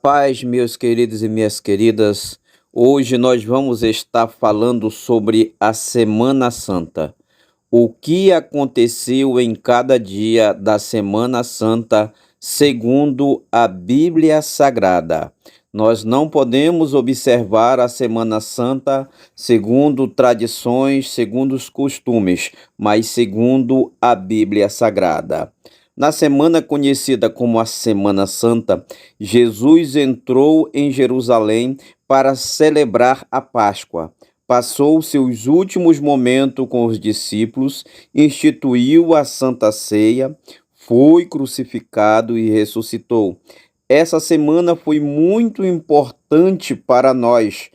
Paz, meus queridos e minhas queridas. Hoje nós vamos estar falando sobre a Semana Santa. O que aconteceu em cada dia da Semana Santa, segundo a Bíblia Sagrada. Nós não podemos observar a Semana Santa segundo tradições, segundo os costumes, mas segundo a Bíblia Sagrada. Na semana conhecida como a Semana Santa, Jesus entrou em Jerusalém para celebrar a Páscoa. Passou seus últimos momentos com os discípulos, instituiu a Santa Ceia, foi crucificado e ressuscitou. Essa semana foi muito importante para nós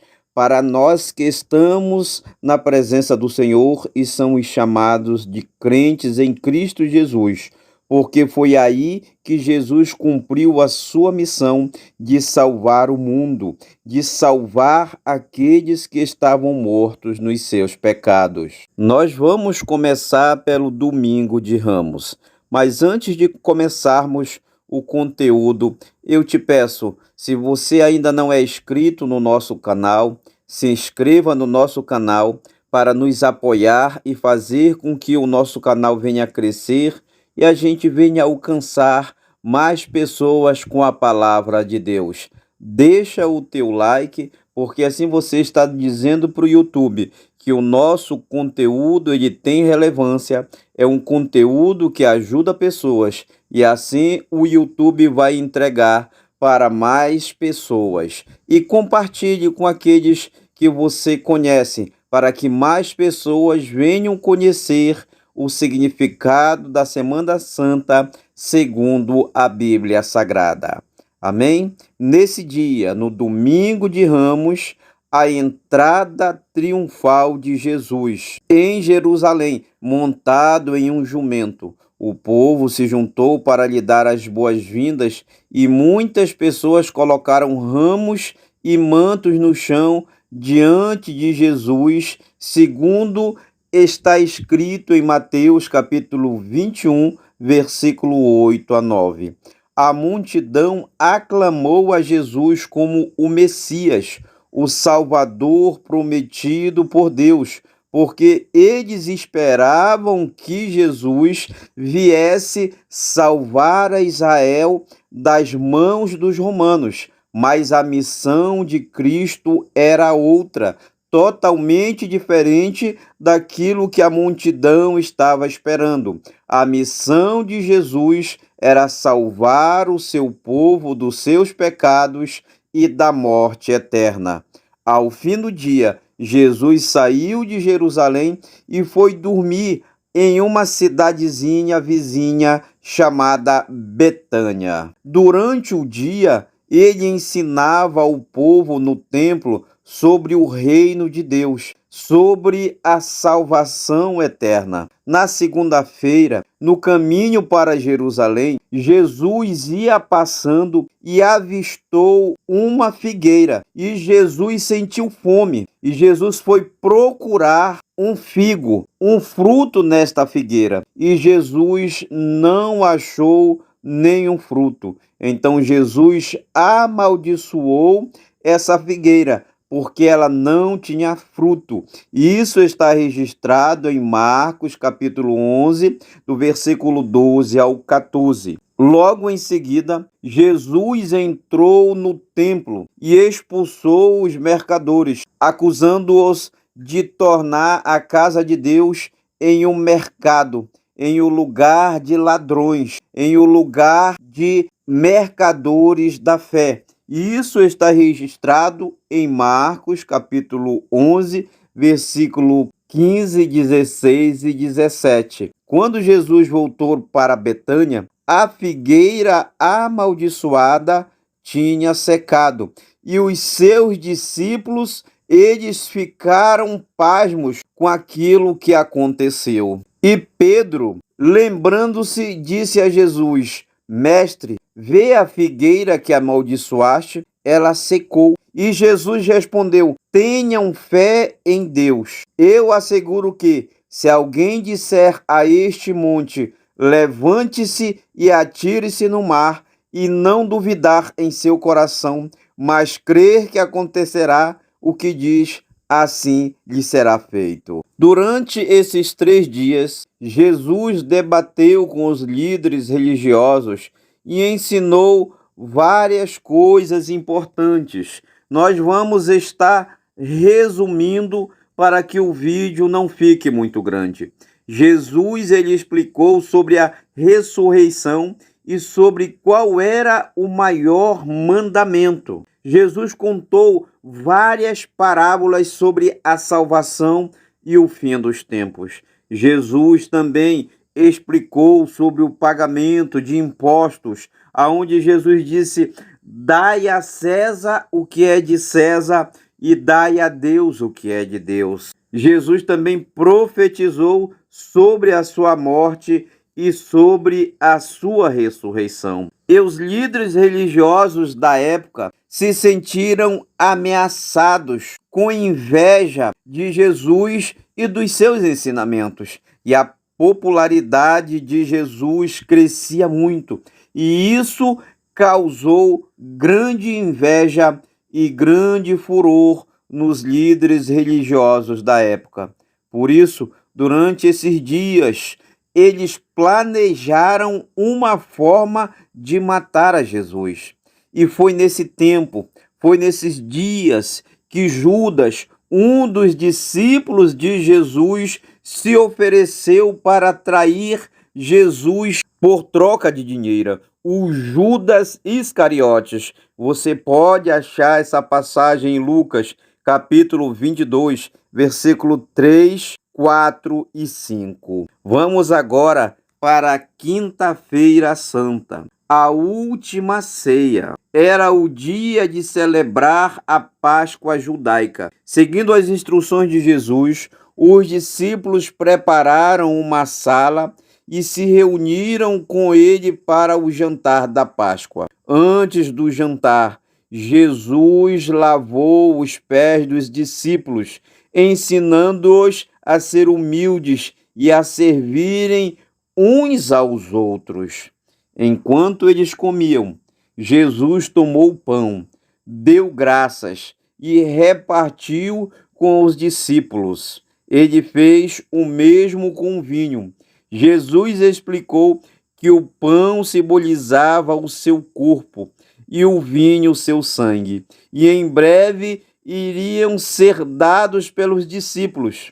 que estamos na presença do Senhor e somos chamados de crentes em Cristo Jesus, porque foi aí que Jesus cumpriu a sua missão de salvar o mundo, de salvar aqueles que estavam mortos nos seus pecados. Nós vamos começar pelo Domingo de Ramos, mas antes de começarmos o conteúdo, eu te peço, se você ainda não é inscrito no nosso canal, se inscreva no nosso canal para nos apoiar e fazer com que o nosso canal venha a crescer e a gente venha alcançar mais pessoas com a palavra de Deus. Deixa o teu like, porque assim você está dizendo para o YouTube que o nosso conteúdo ele tem relevância, é um conteúdo que ajuda pessoas e assim o YouTube vai entregar para mais pessoas. E compartilhe com aqueles que você conhece, para que mais pessoas venham conhecer o significado da Semana Santa segundo a Bíblia Sagrada. Amém? Nesse dia, no Domingo de Ramos, a entrada triunfal de Jesus em Jerusalém, montado em um jumento. O povo se juntou para lhe dar as boas-vindas e muitas pessoas colocaram ramos e mantos no chão diante de Jesus, segundo está escrito em Mateus capítulo 21, versículo 8 a 9. A multidão aclamou a Jesus como o Messias, o Salvador prometido por Deus, porque eles esperavam que Jesus viesse salvar a Israel das mãos dos romanos. Mas a missão de Cristo era outra, totalmente diferente daquilo que a multidão estava esperando. A missão de Jesus era salvar o seu povo dos seus pecados e da morte eterna. Ao fim do dia, Jesus saiu de Jerusalém e foi dormir em uma cidadezinha vizinha chamada Betânia. Durante o dia, ele ensinava ao povo no templo sobre o reino de Deus, sobre a salvação eterna. Na segunda-feira, no caminho para Jerusalém, Jesus ia passando e avistou uma figueira. E Jesus sentiu fome. E Jesus foi procurar um figo, um fruto nesta figueira. E Jesus não achou nenhum fruto. Então Jesus amaldiçoou essa figueira, porque ela não tinha fruto. Isso está registrado em Marcos, capítulo 11, do versículo 12 ao 14. Logo em seguida, Jesus entrou no templo e expulsou os mercadores, acusando-os de tornar a casa de Deus em um mercado, em um lugar de ladrões, em um lugar de mercadores da fé. E isso está registrado em Marcos, capítulo 11, versículo 15, 16 e 17. Quando Jesus voltou para Betânia, a figueira amaldiçoada tinha secado, e os seus discípulos, eles ficaram pasmos com aquilo que aconteceu. E Pedro, lembrando-se, disse a Jesus: Mestre, vê a figueira que amaldiçoaste, ela secou. E Jesus respondeu: tenham fé em Deus. Eu asseguro que, se alguém disser a este monte, levante-se e atire-se no mar, e não duvidar em seu coração, mas crer que acontecerá o que diz, assim lhe será feito. Durante esses 3 dias, Jesus debateu com os líderes religiosos e ensinou várias coisas importantes. Nós vamos estar resumindo para que o vídeo não fique muito grande. Jesus ele explicou sobre a ressurreição e sobre qual era o maior mandamento. Jesus contou várias parábolas sobre a salvação e o fim dos tempos. Jesus também explicou sobre o pagamento de impostos, aonde Jesus disse: dai a César o que é de César e dai a Deus o que é de Deus. Jesus também profetizou sobre a sua morte e sobre a sua ressurreição. E os líderes religiosos da época se sentiram ameaçados, com inveja de Jesus e dos seus ensinamentos. E a popularidade de Jesus crescia muito. E isso causou grande inveja e grande furor nos líderes religiosos da época. Por isso, durante esses dias, eles planejaram uma forma de matar a Jesus. E foi nesse tempo, foi nesses dias que Judas, um dos discípulos de Jesus, se ofereceu para trair Jesus por troca de dinheiro. O Judas Iscariotes. Você pode achar essa passagem em Lucas, capítulo 22, versículo 3, 4 e 5. Vamos agora para a Quinta-feira Santa, a última ceia. Era o dia de celebrar a Páscoa judaica. Seguindo as instruções de Jesus, os discípulos prepararam uma sala e se reuniram com ele para o jantar da Páscoa. Antes do jantar, Jesus lavou os pés dos discípulos, ensinando-os a ser humildes e a servirem uns aos outros. Enquanto eles comiam, Jesus tomou o pão, deu graças e repartiu com os discípulos. Ele fez o mesmo com o vinho. Jesus explicou que o pão simbolizava o seu corpo e o vinho o seu sangue, e em breve iriam ser dados pelos discípulos.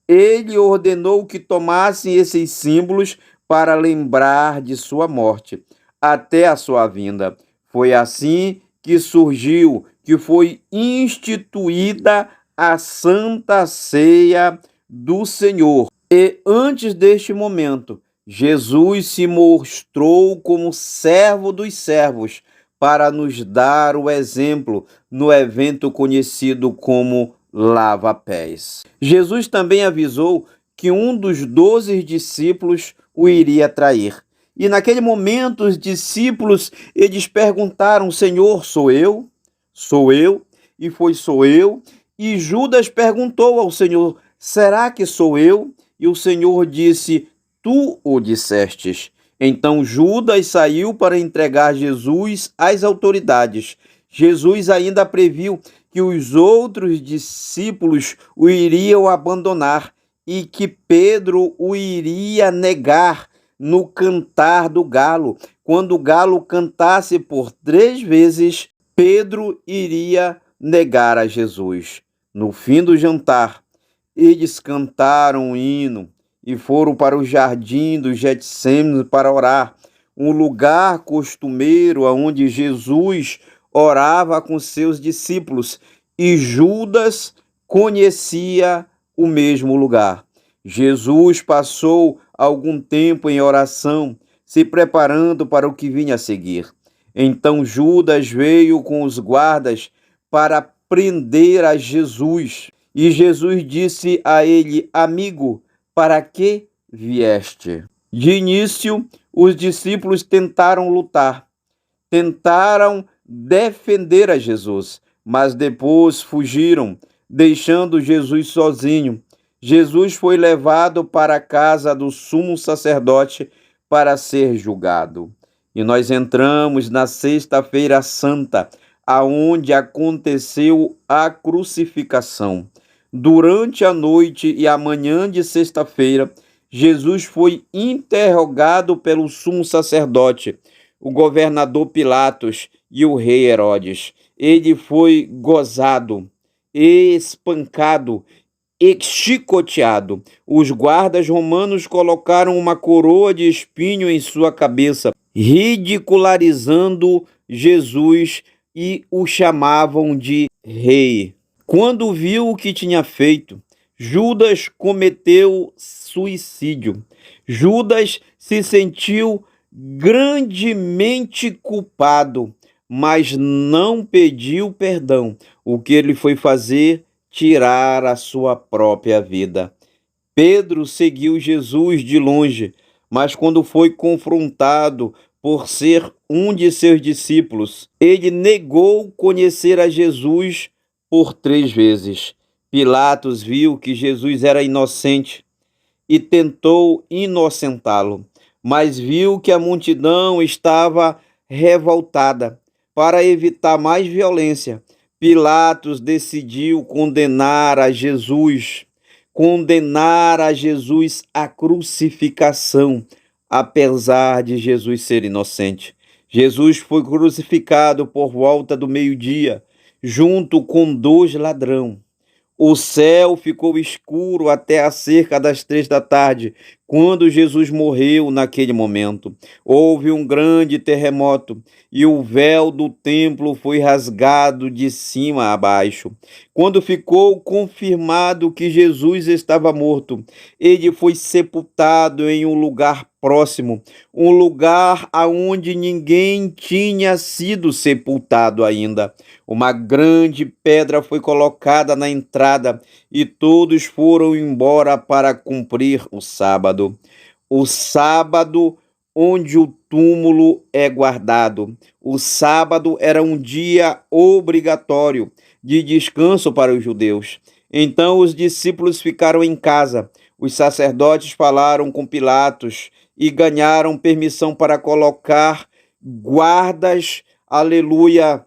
Ele ordenou que tomassem esses símbolos para lembrar de sua morte, até a sua vinda. Foi assim que surgiu, que foi instituída a Santa Ceia do Senhor. E antes deste momento, Jesus se mostrou como servo dos servos para nos dar o exemplo no evento conhecido como lava-pés. Jesus também avisou que um dos 12 discípulos o iria trair. E naquele momento os discípulos, eles perguntaram: Senhor, sou eu? Sou eu? E foi: sou eu? E Judas perguntou ao Senhor: será que sou eu? E o Senhor disse: tu o dissestes. Então Judas saiu para entregar Jesus às autoridades. Jesus ainda previu que os outros discípulos o iriam abandonar e que Pedro o iria negar no cantar do galo. Quando o galo cantasse por 3 vezes, Pedro iria negar a Jesus. No fim do jantar, eles cantaram um hino e foram para o jardim do Getsêmani para orar, um lugar costumeiro onde Jesus orava com seus discípulos, e Judas conhecia o mesmo lugar. Jesus passou algum tempo em oração, se preparando para o que vinha a seguir. Então Judas veio com os guardas para prender a Jesus. E Jesus disse a ele: amigo, para que vieste? De início, os discípulos tentaram lutar, tentaram defender a Jesus, mas depois fugiram, deixando Jesus sozinho. Jesus foi levado para a casa do sumo sacerdote para ser julgado. E nós entramos na Sexta-feira Santa, aonde aconteceu a crucificação. Durante a noite e a manhã de sexta-feira, Jesus foi interrogado pelo sumo sacerdote, o governador Pilatos e o rei Herodes. Ele foi gozado, espancado e chicoteado. Os guardas romanos colocaram uma coroa de espinho em sua cabeça, ridicularizando Jesus e o chamavam de rei. Quando viu o que tinha feito, Judas cometeu suicídio. Judas se sentiu grandemente culpado, mas não pediu perdão. O que ele foi fazer? Tirar a sua própria vida. Pedro seguiu Jesus de longe, mas quando foi confrontado por ser um de seus discípulos, ele negou conhecer a Jesus por 3 vezes. Pilatos viu que Jesus era inocente e tentou inocentá-lo, mas viu que a multidão estava revoltada. Para evitar mais violência, Pilatos decidiu condenar a Jesus à crucificação, apesar de Jesus ser inocente. Jesus foi crucificado por volta do meio-dia, junto com 2 ladrões. O céu ficou escuro até a cerca das 3 da tarde, quando Jesus morreu. Naquele momento, houve um grande terremoto e o véu do templo foi rasgado de cima a baixo. Quando ficou confirmado que Jesus estava morto, ele foi sepultado em um lugar próximo, um lugar aonde ninguém tinha sido sepultado ainda. Uma grande pedra foi colocada na entrada e todos foram embora para cumprir o sábado. O sábado onde o túmulo é guardado. O sábado era um dia obrigatório de descanso para os judeus. Então os discípulos ficaram em casa. Os sacerdotes falaram com Pilatos e ganharam permissão para colocar guardas, aleluia,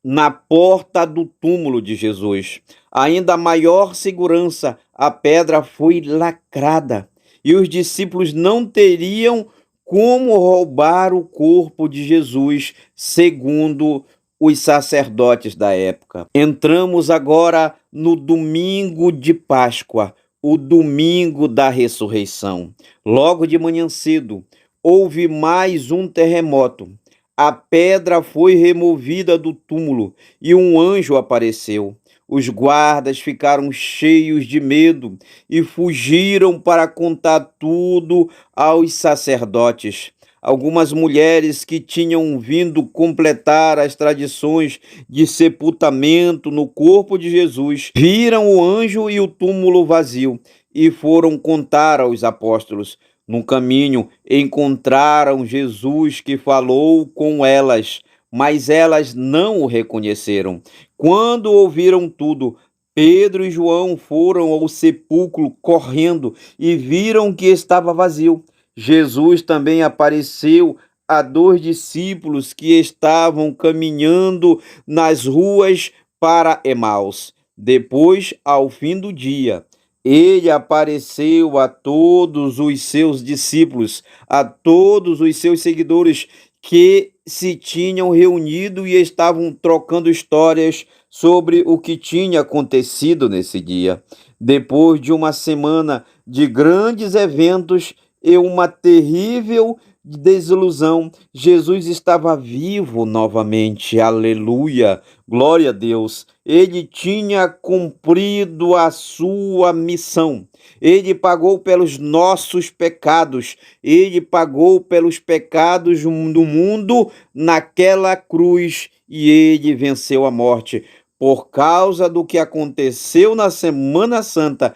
na porta do túmulo de Jesus. Ainda maior segurança, a pedra foi lacrada e os discípulos não teriam como roubar o corpo de Jesus, segundo os sacerdotes da época. Entramos agora no domingo de Páscoa, o domingo da ressurreição. Logo de manhã cedo, houve mais um terremoto. A pedra foi removida do túmulo e um anjo apareceu. Os guardas ficaram cheios de medo e fugiram para contar tudo aos sacerdotes. Algumas mulheres que tinham vindo completar as tradições de sepultamento no corpo de Jesus viram o anjo e o túmulo vazio e foram contar aos apóstolos. No caminho, encontraram Jesus que falou com elas, mas elas não o reconheceram. Quando ouviram tudo, Pedro e João foram ao sepulcro correndo e viram que estava vazio. Jesus também apareceu a 2 discípulos que estavam caminhando nas ruas para Emaús. Depois, ao fim do dia, ele apareceu a todos os seus discípulos, a todos os seus seguidores que se tinham reunido e estavam trocando histórias sobre o que tinha acontecido nesse dia. Depois de uma semana de grandes eventos e uma terrível desilusão, Jesus estava vivo novamente. Aleluia! Glória a Deus! Ele tinha cumprido a sua missão. Ele pagou pelos nossos pecados. Ele pagou pelos pecados do mundo naquela cruz e ele venceu a morte. Por causa do que aconteceu na Semana Santa,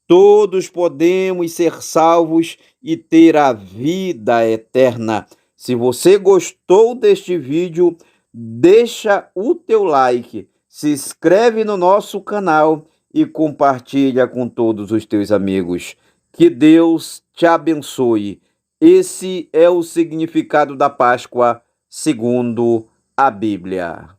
todos podemos ser salvos e ter a vida eterna. Se você gostou deste vídeo, deixa o teu like, se inscreve no nosso canal e compartilha com todos os teus amigos. Que Deus te abençoe. Esse é o significado da Páscoa, segundo a Bíblia.